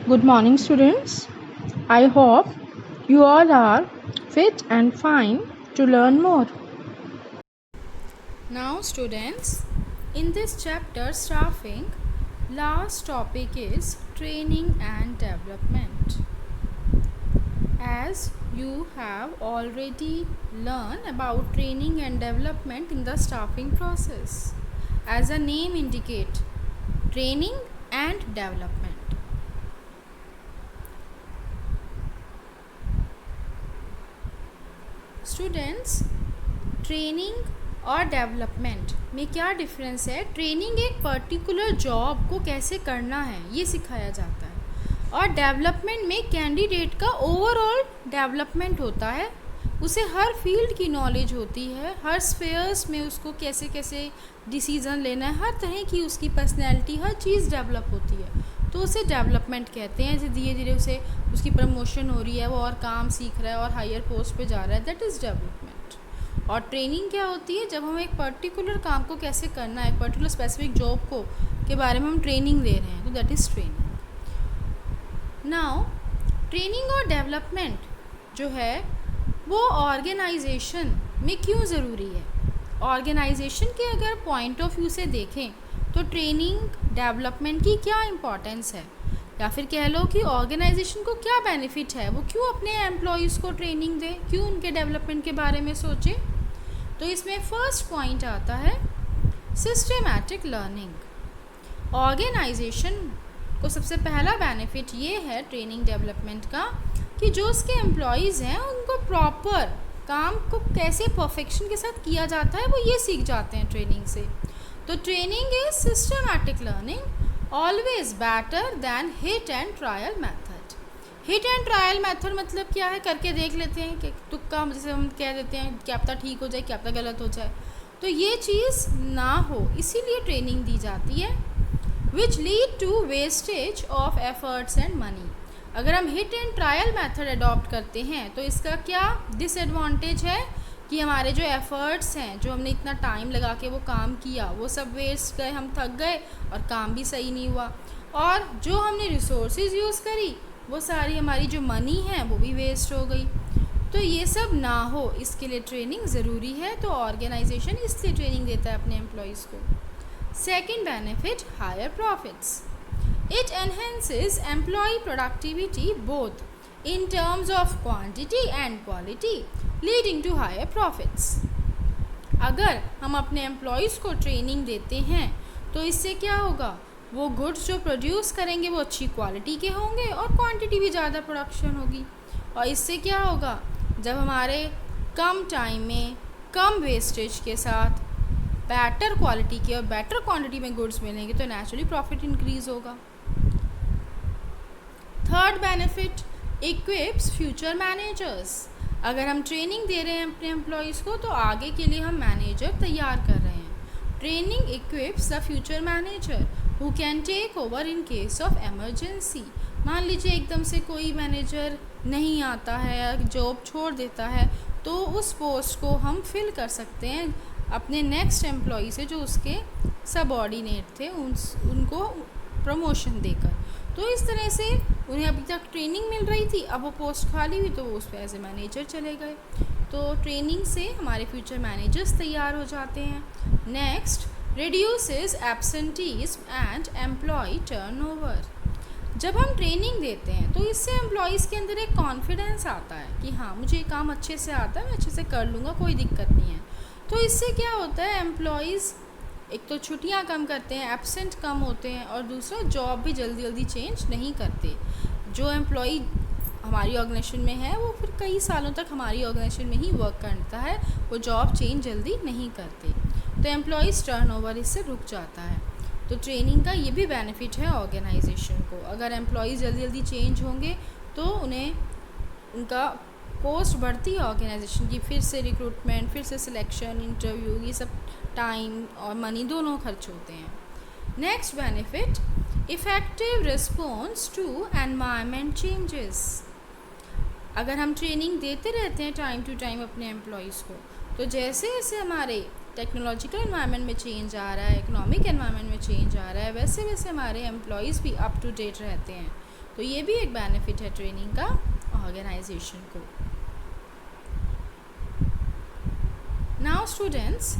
Good morning, students. I hope you all are fit and fine to learn more. Now, students, in this chapter, staffing, last topic is training and development. As you have already learned about training and development in the staffing process, as a name indicate, training and development. Students, training और development में क्या difference है? Training एक particular job को कैसे करना है ये सिखाया जाता है, और डेवलपमेंट में कैंडिडेट का ओवरऑल डेवलपमेंट होता है। उसे हर फील्ड की नॉलेज होती है, हर स्फेयर्स में उसको कैसे कैसे डिसीज़न लेना है, हर तरह की उसकी पर्सनैलिटी, हर चीज़ डेवलप होती है, तो उसे डेवलपमेंट कहते हैं। जैसे धीरे धीरे उसे उसकी प्रमोशन हो रही है, वो और काम सीख रहा है और हायर पोस्ट पे जा रहा है, दैट इज़ डेवलपमेंट। और ट्रेनिंग क्या होती है? जब हम एक पर्टिकुलर काम को कैसे करना है, एक पर्टिकुलर स्पेसिफिक जॉब को के बारे में हम ट्रेनिंग दे रहे हैं, तो that is training. Now, training और डेवलपमेंट जो है वो ऑर्गेनाइजेशन में क्यों ज़रूरी है? ऑर्गेनाइजेशन के अगर पॉइंट ऑफ व्यू से देखें तो ट्रेनिंग डेवलपमेंट की क्या इम्पोर्टेंस है, या फिर कह लो कि ऑर्गेनाइजेशन को क्या बेनिफिट है, वो क्यों अपने एम्प्लॉयज़ को ट्रेनिंग दे, क्यों उनके डेवलपमेंट के बारे में सोचे। तो इसमें फर्स्ट पॉइंट आता है सिस्टमैटिक लर्निंग। ऑर्गेनाइजेशन को सबसे पहला बेनिफिट ये है ट्रेनिंग डेवलपमेंट का कि जो उसके एम्प्लॉयज़ हैं उनको प्रॉपर काम को कैसे परफेक्शन के साथ किया जाता है वो ये सीख जाते हैं ट्रेनिंग से। तो training is systematic learning always better than hit and trial method. Hit and trial method मतलब क्या है? करके देख लेते हैं कि तुक्का, जैसे हम कह देते हैं क्या पता ठीक हो जाए, क्या पता गलत हो जाए, तो ये चीज़ ना हो इसीलिए ट्रेनिंग दी जाती है, which lead to wastage of efforts and money. अगर हम hit and trial method adopt करते हैं तो इसका क्या डिसएडवांटेज है कि हमारे जो एफ़र्ट्स हैं, जो हमने इतना टाइम लगा के वो काम किया, वो सब वेस्ट गए, हम थक गए और काम भी सही नहीं हुआ, और जो हमने रिसोर्सेज यूज़ करी वो सारी हमारी जो मनी है वो भी वेस्ट हो गई। तो ये सब ना हो इसके लिए ट्रेनिंग ज़रूरी है, तो ऑर्गेनाइजेशन इसलिए ट्रेनिंग देता है अपने एम्प्लॉयज़ को। Second benefit, higher profits. It enhances employee productivity both in terms of quantity and quality, leading to higher profits. अगर हम अपने एम्प्लॉयज़ को ट्रेनिंग देते हैं तो इससे क्या होगा? वो गुड्स जो प्रोड्यूस करेंगे वो अच्छी क्वालिटी के होंगे और क्वांटिटी भी ज़्यादा प्रोडक्शन होगी, और इससे क्या होगा? जब हमारे कम टाइम में कम वेस्टेज के साथ बेटर क्वालिटी के और बेटर क्वांटिटी में गुड्स मिलेंगे तो नेचुरली प्रॉफिट इंक्रीज़ होगा। Third benefit, equips future managers. अगर हम ट्रेनिंग दे रहे हैं अपने एम्प्लॉयज़ को तो आगे के लिए हम मैनेजर तैयार कर रहे हैं। Training equips the future manager who can take over in case of emergency. मान लीजिए एकदम से कोई मैनेजर नहीं आता है या जॉब छोड़ देता है, तो उस पोस्ट को हम फिल कर सकते हैं अपने नेक्स्ट एम्प्लॉई से जो उसके सबऑर्डिनेट थे, उनको प्रमोशन देकर। तो इस तरह से उन्हें अभी तक ट्रेनिंग मिल रही थी, अब वो पोस्ट खाली हुई तो वो उस पर एज ए मैनेजर चले गए। तो ट्रेनिंग से हमारे फ्यूचर मैनेजर्स तैयार हो जाते हैं। Next, reduces absentees and employ turnover. जब हम ट्रेनिंग देते हैं तो इससे एम्प्लॉयज़ के अंदर एक कॉन्फिडेंस आता है कि हाँ मुझे ये काम अच्छे से आता है, मैं अच्छे से कर लूँगा, कोई दिक्कत नहीं है। तो इससे क्या होता है? एम्प्लॉयज़ एक तो छुट्टियां कम करते हैं, एब्सेंट कम होते हैं, और दूसरा जॉब भी जल्दी जल्दी चेंज नहीं करते। जो एम्प्लॉई हमारी ऑर्गेनाइजेशन में है वो फिर कई सालों तक हमारी ऑर्गेनाइजेशन में ही वर्क करता है, वो जॉब चेंज जल्दी नहीं करते, तो एम्प्लॉयज़ टर्नओवर इससे रुक जाता है। तो ट्रेनिंग का ये भी बेनिफिट है ऑर्गेनाइजेशन को। अगर एम्प्लॉयज़ जल्दी जल्दी चेंज होंगे तो उन्हें उनका पोस्ट बढ़ती है ऑर्गेनाइजेशन की, फिर से रिक्रूटमेंट, फिर से सिलेक्शन, इंटरव्यू, ये सब टाइम और मनी दोनों खर्च होते हैं। Next benefit, effective response to environment changes. अगर हम ट्रेनिंग देते रहते हैं टाइम टू टाइम अपने एम्प्लॉयज़ को, तो जैसे जैसे हमारे टेक्नोलॉजिकल एनवायरनमेंट में चेंज आ रहा है, इकोनॉमिक एनवायरनमेंट में चेंज आ रहा है, वैसे वैसे हमारे एम्प्लॉयज़ भी अप टू डेट रहते हैं। तो ये भी एक बेनिफिट है ट्रेनिंग का ऑर्गेनाइजेशन को। नाउ स्टूडेंट्स,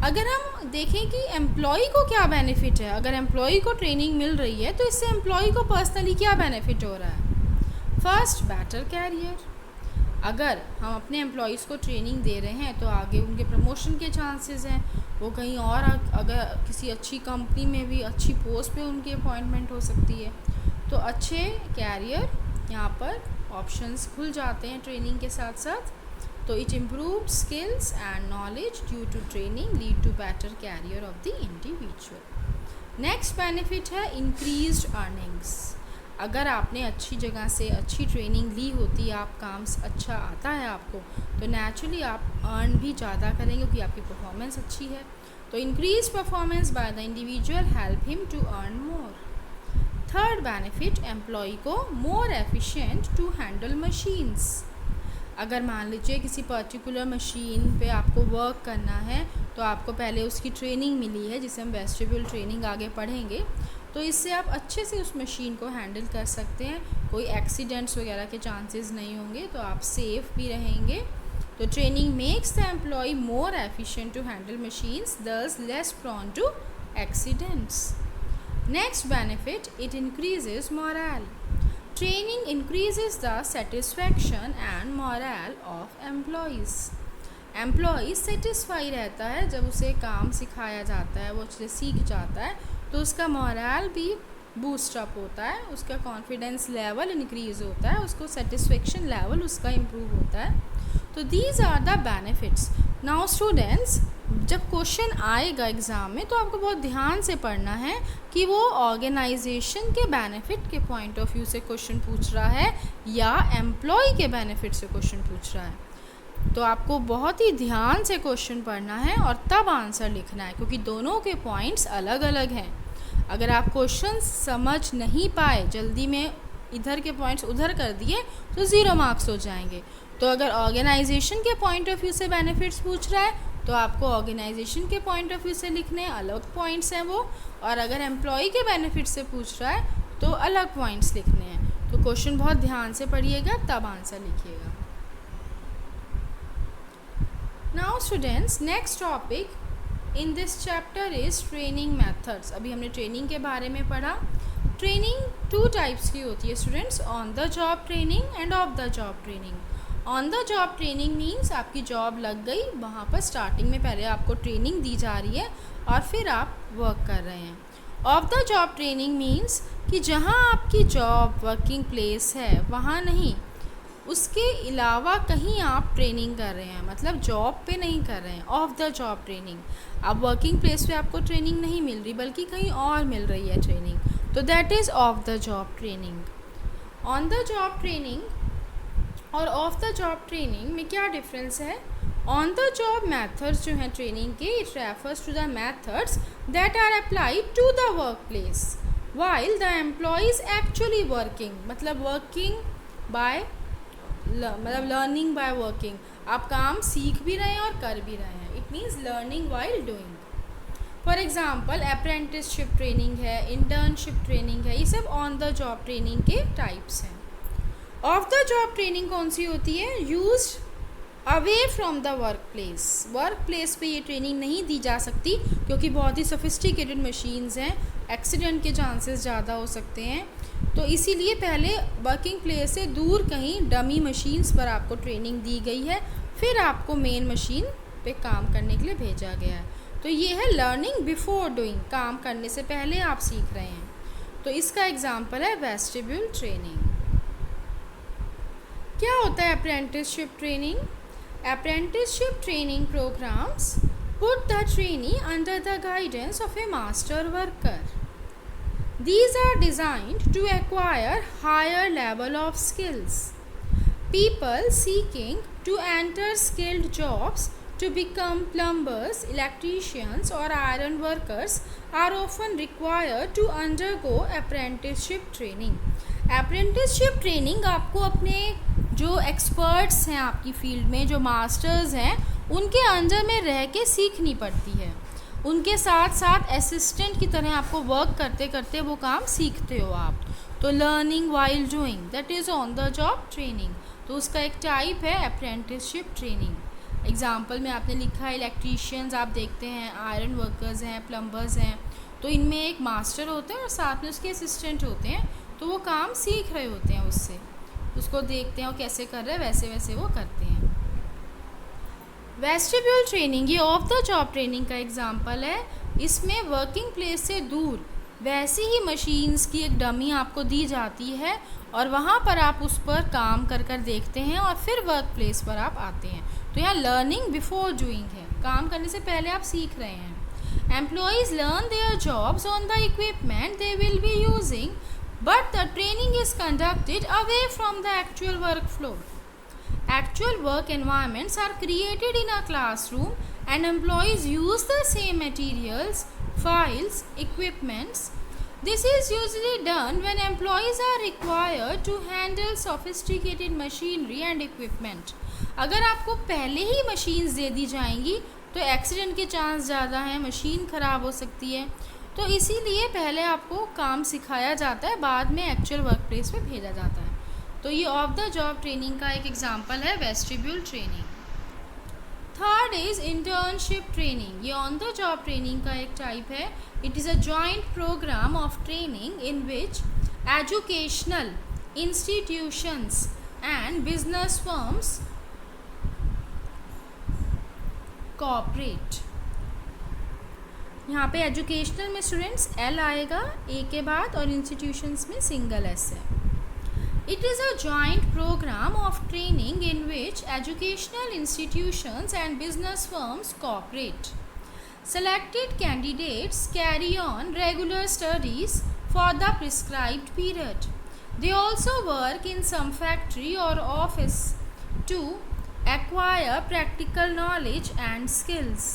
अगर हम देखें कि एम्प्लॉय को क्या बेनिफिट है, अगर एम्प्लॉय को ट्रेनिंग मिल रही है तो इससे एम्प्लॉय को पर्सनली क्या बेनिफिट हो रहा है। First, better career. अगर हम अपने एम्प्लॉयज़ को ट्रेनिंग दे रहे हैं तो आगे उनके प्रमोशन के चांसेस हैं, वो कहीं और अगर किसी अच्छी कंपनी में भी अच्छी पोस्ट पे उनकी अपॉइंटमेंट हो सकती है। तो अच्छे कैरियर यहाँ पर ऑप्शंस खुल जाते हैं ट्रेनिंग के साथ साथ। तो it improve skills and knowledge due to training lead to better career of the individual. Next benefit है इंक्रीज्ड अर्निंग्स। अगर आपने अच्छी जगह से अच्छी ट्रेनिंग ली होती है, आप काम अच्छा आता है आपको, तो नेचुरली आप अर्न भी ज़्यादा करेंगे क्योंकि आपकी परफॉर्मेंस अच्छी है। तो increase performance by the individual help him to earn more. Third benefit, employ को more efficient to handle machines. अगर मान लीजिए किसी पर्टिकुलर मशीन पे आपको वर्क करना है तो आपको पहले उसकी ट्रेनिंग मिली है, जिसे हम वेस्टिब्यूल ट्रेनिंग आगे पढ़ेंगे, तो इससे आप अच्छे से उस मशीन को हैंडल कर सकते हैं, कोई एक्सीडेंट्स वगैरह के चांसेस नहीं होंगे, तो आप सेफ भी रहेंगे। तो training makes the employ more efficient to handle machines, thus less prone to accidents. Next benefit, it increases morale. Training increases the satisfaction and morale of employees. Employ satisfy रहता है जब उसे काम सिखाया जाता है, वो अच्छे सीख जाता है, तो उसका मोरल भी बूस्टअप होता है, उसका कॉन्फिडेंस लेवल इंक्रीज़ होता है, उसको सेटिस्फेक्शन लेवल उसका इम्प्रूव होता है। तो these are the benefits. Now students, जब क्वेश्चन आएगा एग्ज़ाम में तो आपको बहुत ध्यान से पढ़ना है कि वो ऑर्गेनाइजेशन के बेनिफिट के पॉइंट ऑफ व्यू से क्वेश्चन पूछ रहा है या एम्प्लॉय के बेनिफिट से क्वेश्चन पूछ रहा है। तो आपको बहुत ही ध्यान से क्वेश्चन पढ़ना है और तब आंसर लिखना है, क्योंकि दोनों के पॉइंट्स अलग अलग हैं। अगर आप क्वेश्चन समझ नहीं पाए, जल्दी में इधर के पॉइंट्स उधर कर दिए तो 0 मार्क्स हो जाएंगे। तो अगर ऑर्गेनाइजेशन के पॉइंट ऑफ व्यू से बेनिफिट्स पूछ रहा है तो आपको ऑर्गेनाइजेशन के पॉइंट ऑफ व्यू से लिखने, अलग पॉइंट्स हैं वो, और अगर एम्प्लॉय के बेनिफिट से पूछ रहा है तो अलग पॉइंट्स लिखने हैं। तो क्वेश्चन बहुत ध्यान से पढ़िएगा तब आंसर लिखिएगा। Now students, next topic in this chapter is training methods. अभी हमने ट्रेनिंग के बारे में पढ़ा। ट्रेनिंग 2 टाइप्स की होती है students, on the job training end of the job training. On the job training means आपकी जॉब लग गई, वहाँ पर स्टार्टिंग में पहले आपको ट्रेनिंग दी जा रही है और फिर आप वर्क कर रहे हैं। Of the job training means कि जहाँ आपकी जॉब वर्किंग प्लेस है वहाँ नहीं, उसके अलावा कहीं आप ट्रेनिंग कर रहे हैं, मतलब जॉब पे नहीं कर रहे हैं। ऑफ द जॉब ट्रेनिंग, अब वर्किंग प्लेस पे आपको ट्रेनिंग नहीं मिल रही बल्कि कहीं और मिल रही है ट्रेनिंग, तो that is of the job training. On the job training और ऑफ द जॉब ट्रेनिंग में क्या डिफरेंस है। ऑन द जॉब मेथड्स जो हैं ट्रेनिंग के, it refers to the methods that are applied to the work place while the employee is actually working, मतलब working by मतलब learning by working, आप काम सीख भी रहे हैं और कर भी रहे हैं। It means learning while doing. For example apprenticeship training है, इंटर्नशिप ट्रेनिंग है, ये सब ऑन द जॉब ट्रेनिंग के टाइप्स हैं। ऑफ द जॉब ट्रेनिंग कौन सी होती है, used away from the work place. Work place पे ये ट्रेनिंग नहीं दी जा सकती क्योंकि बहुत ही सोफिस्टिकेटेड मशीन्स हैं, एक्सीडेंट के चांसेस ज़्यादा हो सकते हैं, तो इसीलिए पहले वर्किंग प्लेस से दूर कहीं डमी मशीन्स पर आपको ट्रेनिंग दी गई है, फिर आपको मेन मशीन पे काम करने के लिए भेजा गया है। तो ये है लर्निंग बिफोर डूइंग, काम करने से पहले आप सीख रहे हैं। तो इसका एग्जाम्पल है वेस्टिब्यूल ट्रेनिंग। क्या होता है apprenticeship training? Apprenticeship training programs put the trainee under the guidance of a master worker. These are designed to acquire higher level of skills. People seeking to enter skilled jobs to become plumbers, electricians or iron workers are often required to undergo apprenticeship training. Apprenticeship training आपको अपने जो experts हैं आपकी field में, जो masters हैं, उनके under में रह के सीखनी पड़ती है। उनके साथ साथ असिस्टेंट की तरह आपको वर्क करते करते वो काम सीखते हो आप। तो learning while doing, that is on the job training. तो उसका एक टाइप है अप्रेंटिसशिप ट्रेनिंग। एग्जाम्पल में आपने लिखा है इलेक्ट्रीशियंस, आप देखते हैं आयरन वर्कर्स हैं, प्लम्बर्स हैं, तो इनमें एक मास्टर होते हैं और साथ में उसके असिस्टेंट होते हैं, तो वो काम सीख रहे होते हैं उससे, उसको देखते हैं वो कैसे कर रहे हैं, वैसे वैसे वो करते हैं। वेस्टिब्यूल ट्रेनिंग, ये ऑफ द जॉब ट्रेनिंग का एग्जाम्पल है। इसमें वर्किंग प्लेस से दूर वैसी ही मशीन्स की एक डमी आपको दी जाती है और वहाँ पर आप उस पर काम कर कर देखते हैं और फिर वर्क प्लेस पर आप आते हैं। तो यहाँ लर्निंग बिफोर डूइंग है, काम करने से पहले आप सीख रहे हैं। Employees learn their jobs on the equipment they will be using, but the training is conducted away from the actual work floor. Actual work environments are created in a classroom and employees use the same materials, files, equipments. This is usually done when employees are required to handle sophisticated machinery and equipment. अगर आपको पहले ही machines दे दी जाएंगी तो accident के chance ज़्यादा हैं, machine ख़राब हो सकती है, तो इसीलिए पहले आपको काम सिखाया जाता है, बाद में एक्चुअल वर्क प्लेस पे भेजा जाता है। तो ये ऑफ द जॉब ट्रेनिंग का एक एग्जांपल है vestibule training. Third is internship training, ये ऑन द जॉब ट्रेनिंग का एक टाइप है। It is a joint program of training in which educational institutions and business firms cooperate. यहाँ पे educational में स्टूडेंट्स एल आएगा ए के बाद और इंस्टीट्यूशंस में सिंगल एस है। It is a joint program of training in which educational institutions and business firms cooperate. Selected candidates carry on regular studies for the prescribed period. They also work in some factory or office to acquire practical knowledge and skills.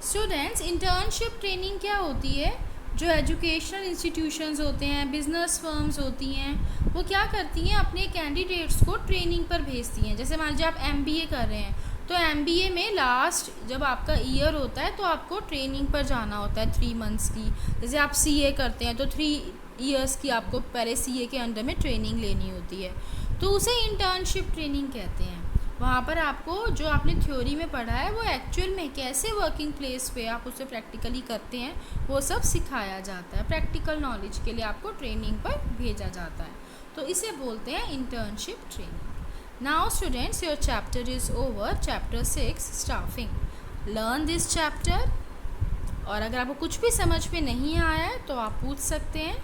Students, internship training क्या होती है? जो educational institutions होते हैं, business firms होती हैं, वो क्या करती हैं, अपने कैंडिडेट्स को ट्रेनिंग पर भेजती हैं। जैसे मान लीजिए आप एमबीए कर रहे हैं, तो एमबीए में लास्ट जब आपका ईयर होता है तो आपको ट्रेनिंग पर जाना होता है 3 मंथ्स की। जैसे आप सीए करते हैं तो 3 ईयर्स की आपको पहले सीए के अंडर में ट्रेनिंग लेनी होती है, तो उसे इंटर्नशिप ट्रेनिंग कहते हैं। वहाँ पर आपको जो आपने थ्योरी में पढ़ा है वो एक्चुअल में कैसे वर्किंग प्लेस पे आप उसे प्रैक्टिकली करते हैं वो सब सिखाया जाता है। प्रैक्टिकल नॉलेज के लिए आपको ट्रेनिंग पर भेजा जाता है, तो इसे बोलते हैं internship training. Now students, your chapter is over, chapter 6 staffing. Learn this chapter, और अगर आपको कुछ भी समझ में नहीं आया है तो आप पूछ सकते हैं।